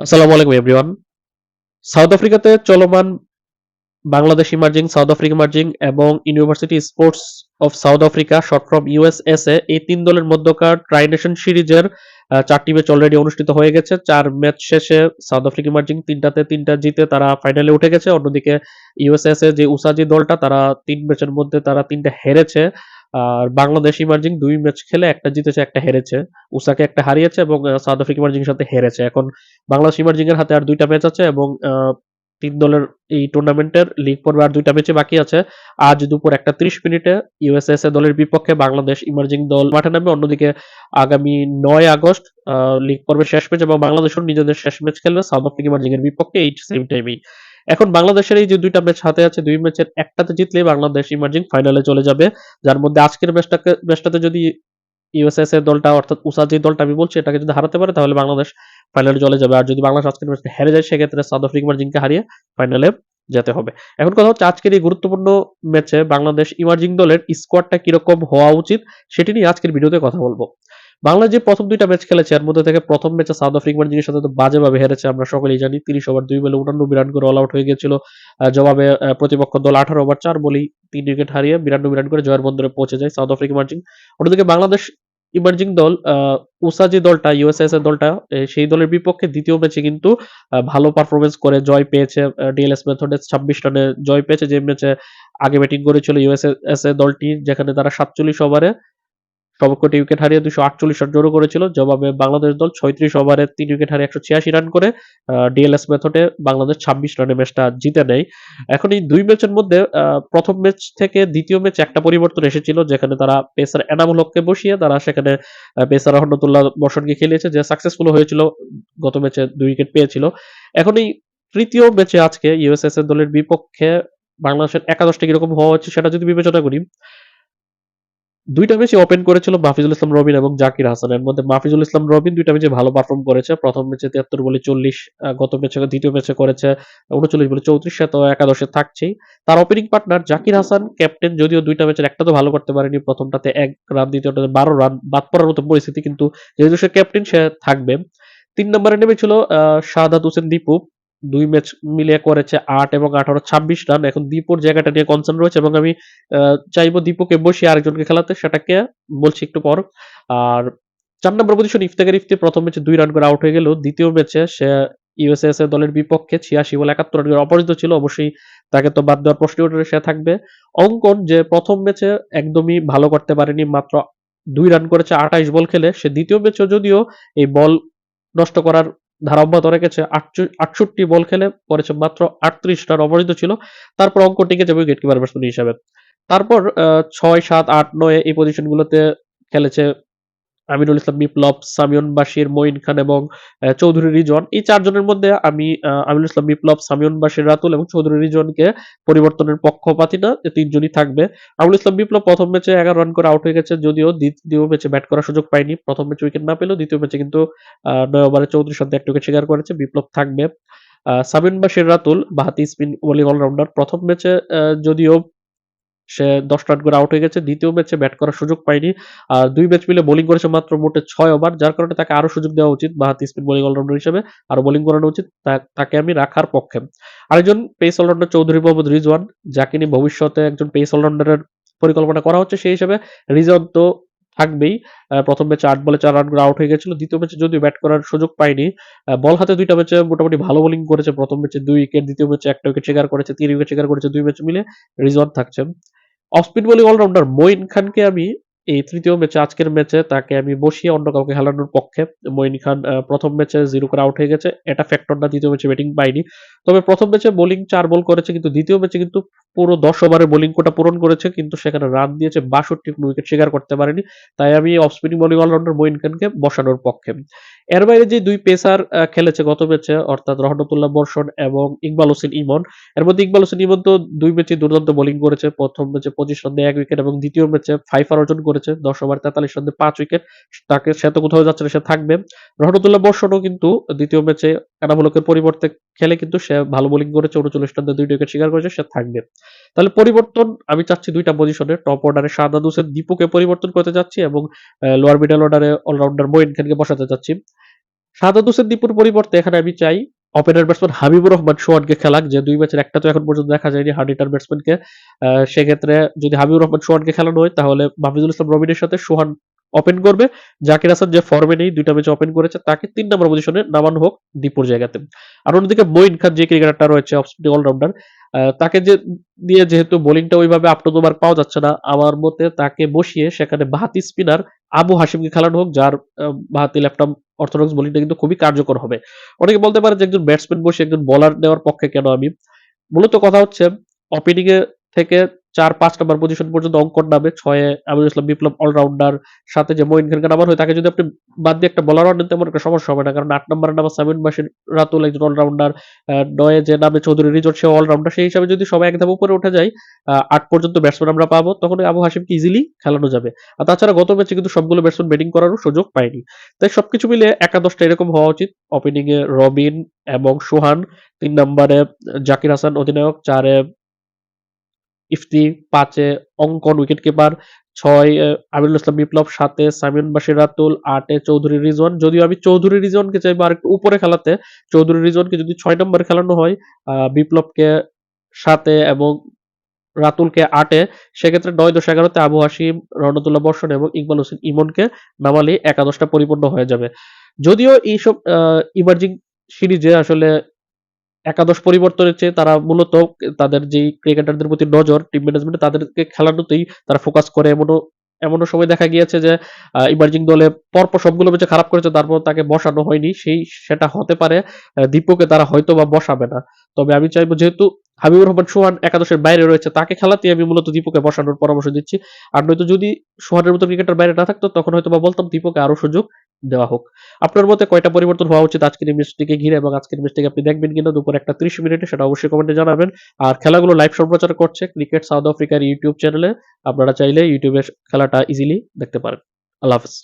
আসসালামু আলাইকুম everyone. South আফ্রিকাতে চলমান Bangladesh emerging, South Africa emerging এবং university sports of South Africa short form USSA এই তিন দলের মধ্যকার ট্রাই নেশন সিরিজের 4টি ম্যাচ অলরেডি অনুষ্ঠিত হয়ে গেছে। 4 ম্যাচ শেষে সাউথ আফ্রিকা ইমার্জিং 3টাতে 3টা জিতে তারা ফাইনালে উঠে গেছে। অন্যদিকে ইউএসএসএ যে উসাজি দলটা তারা 3 ম্যাচের মধ্যে তারা 3টা হেরেছে। আর বাংলাদেশ ইমার্জিং 2 ম্যাচ খেলে একটা জিতেছে, একটা হেরেছে। উসাকে একটা হারিয়েছে এবং সাউথ আফ্রিকা ইমার্জিং এর সাথে হেরেছে। এখন বাংলাদেশ ইমার্জিং এর হাতে আর 2টা ম্যাচ আছে এবং 3 দলের এই টুর্নামেন্টের লিগ পর্বে আর 2টা ম্যাচই বাকি আছে। আজ দুপুর 1:30 মিনিটে ইউএসএসএ দলের বিপক্ষে বাংলাদেশ ইমার্জিং দল মাঠে নামবে। অন্যদিকে আগামী 9 আগস্ট লিগ পর্বের শেষ ম্যাচ এবং বাংলাদেশও নিজেদের শেষ ম্যাচ খেলবে সাউথ আফ্রিকা ইমার্জিং এর বিপক্ষে এই সেম টাইমেই। এখন বাংলাদেশের এই যে 2টা ম্যাচ হাতে আছে, 2 ম্যাচের একটাতে জিতলেই বাংলাদেশ ইমার্জিং ফাইনালে চলে যাবে। যার মধ্যে আজকের ম্যাচটাতে যদি ইউএসএসএ দলটা অর্থাৎ উসা যে দলটা আমি বলছি এটাকে যদি হারাতে পারে তাহলে বাংলাদেশ ফাইনালে চলে যাবে। আর যদি বাংলাদেশ আজকের ম্যাচটা হেরে যায় সেক্ষেত্রে সাউথ আফ্রিকা ইমার্জিংকে হারিয়ে ফাইনালে যেতে হবে। এখন কথা হচ্ছে আজকের এই গুরুত্বপূর্ণ ম্যাচে বাংলাদেশ ইমার্জিং দলের স্কোয়াডটা কিরকম হওয়া উচিত সেটি নিয়ে আজকের ভিডিওতে কথা বলবো। বাংলাদেশ যে প্রথম 2টা ম্যাচ খেলেছে এর মধ্যে থেকে প্রথম ম্যাচে সাউথ আফ্রিকা ইমার্জিং এর সাথে তো বাজেভাবে হেরেছে, আমরা সকলেই জানি। 30 ওভার 2 বলে 89 রান করে অল আউট হয়ে গিয়েছিল। জবাবে প্রতিপক্ষ দল 18 ওভার 4 বলেই 3 উইকেট হারিয়ে 92 রান করে জয়ের বন্দরে পৌঁছে যায় সাউথ আফ্রিকা ইমার্জিং। অন্যদিকে বাংলাদেশ ইমার্জিং দল উসা যে দলটা ইউএসএস এর দলটা সেই দলের বিপক্ষে দ্বিতীয় ম্যাচে কিন্তু ভালো পারফরমেন্স করে জয় পেয়েছে। ডিএলএস মেথডে 26 রানে জয় পেয়েছে, যে ম্যাচে আগে ব্যাটিং করেছিল ইউএসএস এর দলটি, যেখানে তারা 47 ওভারে সবকটি উইকেট হারিয়ে 248 রান জড়ো করেছিল। জবাবে বাংলাদেশ দল 36 ওভারে 3 উইকেট হারিয়ে 186 রান করে ডিএলএস মেথডে বাংলাদেশ 26 রানে ম্যাচটা জিতে নেয়। এখন এই 2 ম্যাচের মধ্যে প্রথম ম্যাচ থেকে দ্বিতীয় ম্যাচে একটা পরিবর্তন এসেছিল, যেখানে তারা পেসার এনামুল হককে বসিয়ে তারা সেখানে পেসার রহমতুল্লাহ বর্ষণকে খেলিয়েছে, যে সাকসেসফুল হয়েছিল। গত ম্যাচে 2 উইকেট পেয়েছিল। এখন এই তৃতীয় ম্যাচে আজকে ইউএসএস এর দলের বিপক্ষে বাংলাদেশের একাদশটা কিরকম হওয়া হচ্ছে সেটা যদি বিবেচনা করি, 2টা ম্যাচই ওপেন করেছিল মাহফিজুল ইসলাম রবিন এবং জাকির হাসান। এর মধ্যে মাহফিজুল ইসলাম রবিন 2টা ম্যাচে ভালো পারফর্ম করেছে। প্রথম ম্যাচে 73 বলে 40, গত ম্যাচে দ্বিতীয় ম্যাচে করেছে 39 বলে 34, সে তো একাদশে থাকছেই। তার opening partner Zakir Hasan captain, যদিও 2টা ম্যাচের একটা তো ভালো করতে পারেনি। প্রথমটাতে 1 রান, দ্বিতীয়টাতে 12 রান, বাদ পড়ার মতো পরিস্থিতি, কিন্তু যেহেতু সে ক্যাপ্টেন সে থাকবে। 3 নম্বরে নেমেছিল শাহাদাত হোসেন দীপু। 2 ম্যাচ মিলিয়ে করেছে 8 এবং 18 26 রান। এখন দীপুর জায়গাটা নিয়ে কনসার্ন রয়েছে এবং আমি চাইবো দীপুকে বসিয়ে আরেকজনকে খেলাতে, সেটাকে বলছি একটু পর। আর 4 নম্বর পজিশন ইফতেখার ইফতি প্রথম ম্যাচে 2 রান করে আউট হয়ে গেলেও দ্বিতীয় ম্যাচে সে ইউএসএস এর দলের বিপক্ষে 86 বলে 71 রান করে অপরাজিত ছিল। অবশ্যই তাকে তো বাদ দেওয়ার প্রশ্নই ওঠে না, সে থাকবে। অঙ্কন যে প্রথম ম্যাচে একদমই ভালো করতে পারেনি, মাত্র 2 রান করেছে 28 বল খেলে, সে দ্বিতীয় ম্যাচেও যদিও এই বল নষ্ট করার ধারা অব্যাহত রেখেছে। 68 বল খেলে করেছে মাত্র 38 রান, অপরাজিত ছিল। তারপর অঙ্ক টিকে যাবে উইকেট কিপার ব্যাটসম্যান হিসাবে। তারপর 6, 7, 8, 9 এই পজিশনগুলোতে খেলেছে আমিনুল ইসলাম বিপ্লব, সামিউন বাশির, মঈন খান এবং চৌধুরী রিজওয়ান। এই 4 জনের মধ্যে আমি আমিনুল ইসলাম বিপ্লব, সামিউন বাশির রাতুল এবং চৌধুরী রিজওয়ানকে পরিবর্তনের পক্ষপাতী না, এই 3 জনই থাকবে। আমিনুল ইসলাম বিপ্লব প্রথম ম্যাচে 11 রান করে আউট হয়ে গেছে, যদিও দ্বিতীয় ম্যাচে ব্যাট করার সুযোগ পায়নি। প্রথম ম্যাচে উইকেট না পেলেও দ্বিতীয় ম্যাচে কিন্তু 9 ওভারে 34 রানে 1 উইকেট শিকার করেছে। বিপ্লব থাকবে। সামিউন বাশির রাতুল বাঁহাতি স্পিন বোলিং অলরাউন্ডার। প্রথম ম্যাচে যদিও সে 10 রান করে আউট হয়ে গেছে, দ্বিতীয় ম্যাচে ব্যাট করার সুযোগ পায়নি। আর 2 ম্যাচ মিলে বোলিং করেছে মাত্র মোটে 6 ওভার, যার কারণে তাকে আরো সুযোগ দেওয়া উচিত। বাঁহাতি স্পিন বোলিং অলরাউন্ডার হিসেবে আরো বোলিং করানো উচিত, তাকে আমি রাখার পক্ষে। আরেকজন পেস অলরাউন্ডার চৌধুরী মোহাম্মদ রিজওয়ান, যাকে নিয়ে ভবিষ্যতে একজন পেস অলরাউন্ডারের পরিকল্পনা করা হচ্ছে, সেই হিসেবে রিজওয়ান তো থাকবেই। প্রথম ম্যাচে 8 বলে 4 রান করে আউট হয়ে গেছিল, দ্বিতীয় ম্যাচে যদিও ব্যাট করার সুযোগ পায়নি। বল হাতে 2টা ম্যাচে মোটামুটি ভালো বোলিং করেছে। প্রথম ম্যাচে 2 উইকেট, দ্বিতীয় ম্যাচে 1 উইকেট শিকার করেছে, 3 উইকেট শিকার করেছে। 2 ম্যাচ মিলে রিজওয়ান থাকছে। Off spin bowling allrounder Moeen খানকে আমি এই তৃতীয় ম্যাচে, আজকের ম্যাচে তাকে আমি বসিয়ে অন্য কাউকে খেলানোর পক্ষে। মঈন খান প্রথম ম্যাচে 0 করে আউট হয়ে গেছে, এটা ফ্যাক্টর না, দ্বিতীয় ম্যাচে ব্যাটিং পায়নি। তবে প্রথম ম্যাচে বোলিং 4 বল করেছে, কিন্তু দ্বিতীয় ম্যাচে কিন্তু পুরো 10 ওভারে বোলিং কোটা পূরণ করেছে, কিন্তু সেখানে রান দিয়েছে 62, কোনো উইকেট শিকার করতে পারেনি। তাই আমি off spinning bowling allrounder Moeen খানকে বসানোর পক্ষে। এর বাইরে যে 2 পেসার খেলেছে গত ম্যাচে, অর্থাৎ রহমতুল্লাহ বর্ষণ এবং ইকবাল হোসেন ইমন। এর মধ্যে ইকবাল হোসেন ইমন তো 2 ম্যাচে দুর্দান্ত বোলিং করেছে। প্রথম ম্যাচে 25 রানে 1 উইকেট এবং দ্বিতীয় ম্যাচে 5 অর্জন করেছে, 10 ওভার 43 রানে 5 উইকেট। সে তো কোথাও যাচ্ছে না, সে থাকবে। রহমতুল্লাহ বর্ষণও কিন্তু দ্বিতীয় ম্যাচে এনামুল হকের পরিবর্তে খেলে কিন্তু সে ভালো বোলিং করেছে, 39 রানে 2 উইকেট শিকার করেছে, সে থাকবে। তাহলে পরিবর্তন আমি চাচ্ছি 2টা পজিশনে। টপ অর্ডারে শাহাদাত হোসেন দীপুকে পরিবর্তন করতে চাচ্ছি এবং লোয়ার মিডল অর্ডারে অলরাউন্ডার মঈন খানকে বসাতে চাচ্ছি। শাহাদাত হোসেন দীপুর পরিবর্তে এখানে আমি চাই ওপেনার ব্যাটসম্যান হাবিবুর রহমান সোহানকে খেলাক, যে ২ ম্যাচের একটা তো এখন পর্যন্ত দেখা যায়নি হার্ড হিটার ব্যাটসম্যানকে। সেক্ষেত্রে যদি হাবিবুর রহমান সোহানকে খেলানো হয় তাহলে মাহফুজুল ইসলাম রবিনের সাথে সোহান ওপেন করবে। জাকির হাসান যে ফর্মে নেই ২টা ম্যাচে ওপেন করেছে তাকে ৩ নম্বর পজিশনে নামানো হোক দীপুর জায়গাতে। আর অন্যদিকে মঈন খান যে ক্রিকেটারটা রয়েছে অফ স্পিন অলরাউন্ডার, তাকে যে দিয়ে যেহেতু বোলিংটা ওইভাবে আপ টু দ্য মার্ক পাওয়া যাচ্ছে না, আমার মতে তাকে বসিয়ে সেখানে বাঁহাতি স্পিনার আবু হাশিমকে খেলানো হোক, যার বাঁহাতি লেফট আর্ম অর্থোডক্স বোলিংটা কিন্তু খুবই কার্যকর হবে। অনেকে বলতে পারে যে একজন ব্যাটসম্যান বসে একজন বোলার নেওয়ার পক্ষে কেন আমি? মূলত কথা হচ্ছে ওপেনিং এ থেকে ৪-৫ নাম্বার পজিশন পর্যন্ত অঙ্কন নামে, ৬ এ আমিনুল ইসলাম বিপ্লব অলরাউন্ডার, সাথে যে মঈন খানকে নামানো হয় তাকে যদি আপনি বাদ দিয়ে একটা বোলারও আনেন তেমন একটা সমস্যা হবে না। কারণ ৮ নম্বরে নামা সামিউল বাশির রাতুল একজন অলরাউন্ডার, ৯ এ যে নামে চৌধুরী রিজওয়ান সেও অলরাউন্ডার। সেই হিসাবে যদি সবাই এক ধাপ উপরে উঠে যায়, ৮ পর্যন্ত ব্যাটসম্যান আমরা পাবো, তখন ওই আবু হাশিমকে ইজিলি খেলানো যাবে। আর তাছাড়া গত ম্যাচে কিন্তু সবগুলো ব্যাটসম্যান ব্যাটিং করারও সুযোগ পায়নি। তাই সবকিছু মিলিয়ে একাদশটা এরকম হওয়া উচিত। ওপেনিং এ রবিন এবং সোহান, ৩ নম্বরে জাকির হাসান অধিনায়ক, ৪ এ ইফতি, ৫ এ অঙ্কন উইকেট-কিপার, ৬ এ আমিনুল ইসলাম বিপ্লব, ৭ এ সামিউন বাশির রাতুল, ৮ এ চৌধুরী রিজওয়ান। যদিও আমি চৌধুরী রিজওয়ানকে চাইবো আরেকটু উপরে খেলাতে। চৌধুরী রিজওয়ানকে যদি ৬ নম্বরে খেলানো হয়, বিপ্লবকে ৭ এ এবং রাতুলকে ৮ এ, সেক্ষেত্রে ৯, ১০, ১১ তে আবু হাশিম, রওনতুল্লাহ বর্ষণ এবং ইকবাল হোসেন ইমনকে নামালেই একাদশটা পরিপূর্ণ হয়ে যাবে। যদিও এইসব ইমার্জিং সিরিজে আসলে একাদশ পরিবর্তনের চেয়ে তারা মূলত তাদের যেই ক্রিকেটারদের প্রতি নজর টিম ম্যানেজমেন্ট তাদেরকে খেলানোতেই তারা ফোকাস করে। এমনও সময় দেখা গিয়েছে যে ইমার্জিং দলে পরপর সবগুলো ম্যাচে খারাপ করেছে, তারপর তাকে বসানো হয়নি। সেটা হতে পারে দীপুকে তারা হয়তোবা বসাবে না। তবে আমি চাইবো যেহেতু হাবিবুর রহমান সোহান একাদশের বাইরে রয়েছে, তাকে খেলাতেই আমি মূলত দীপুকে বসানোর পরামর্শ দিচ্ছি। আর নয়তো যদি সোহানের মতো ক্রিকেটার বাইরে না থাকতো তখন হয়তোবা বলতাম দীপুকে আরো সুযোগ দেওয়া হোক। আপনার মতে কয়টা পরিবর্তন হওয়া উচিত আজকের এই ম্যাচটিকে ঘিরে, এবং আজকের ম্যাচটিকে আপনি দেখবেন কিনা দুপুর ১টা ৩০ সেটা অবশ্যই কমেন্টে জানাবেন। আর খেলাগুলো লাইভ সম্প্রচার করছে ক্রিকেট সাউথ আফ্রিকার ইউটিউব চ্যানেলে। আপনারা চাইলে ইউটিউবে খেলাটা ইজিলি দেখতে পারেন। আল্লাহ হাফেজ।